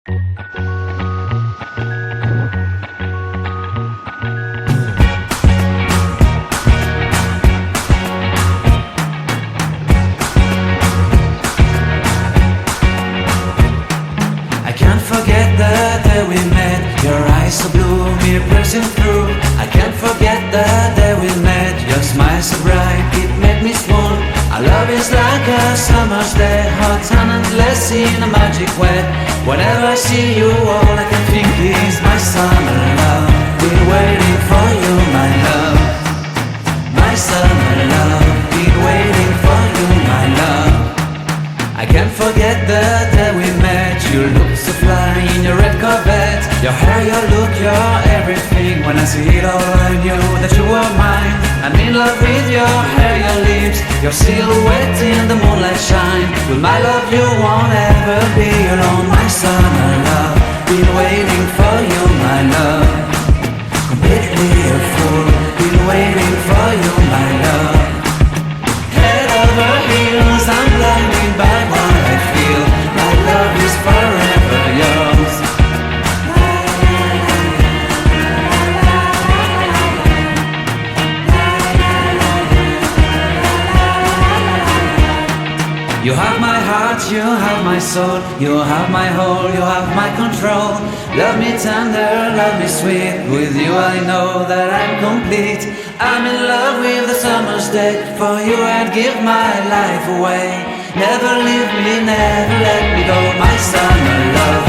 I can't forget the day we met. Your eyes so blue, me piercing through. I can't forget the day we met. Your smile so bright, it made me swoon. Our love is like a summer's day, hot and endless in a magic way. Whenever I see you, all I can think is my summer love. Been waiting for you, my love. My summer love. Been waiting for you, my love. I can't forget the day we met. You look so fly in your red Corvette. Your hair, your look, your everything. When I see it all, I knew that you were mine. I'm in love with your hair, your lips, your silhouette in the moonlight shine. With my love you won't ever be alone. My summer love, been waiting for you, my love. Completely a fool, been waiting for you, my love. Head over heels, I'm blinded by what I feel. My love is forever yours. You have my heart, you have my soul. You have my whole, you have my control. Love me tender, love me sweet. With you I know that I'm complete. I'm in love with the summer's day. For you I'd give my life away. Never leave me, never let me go. My summer love,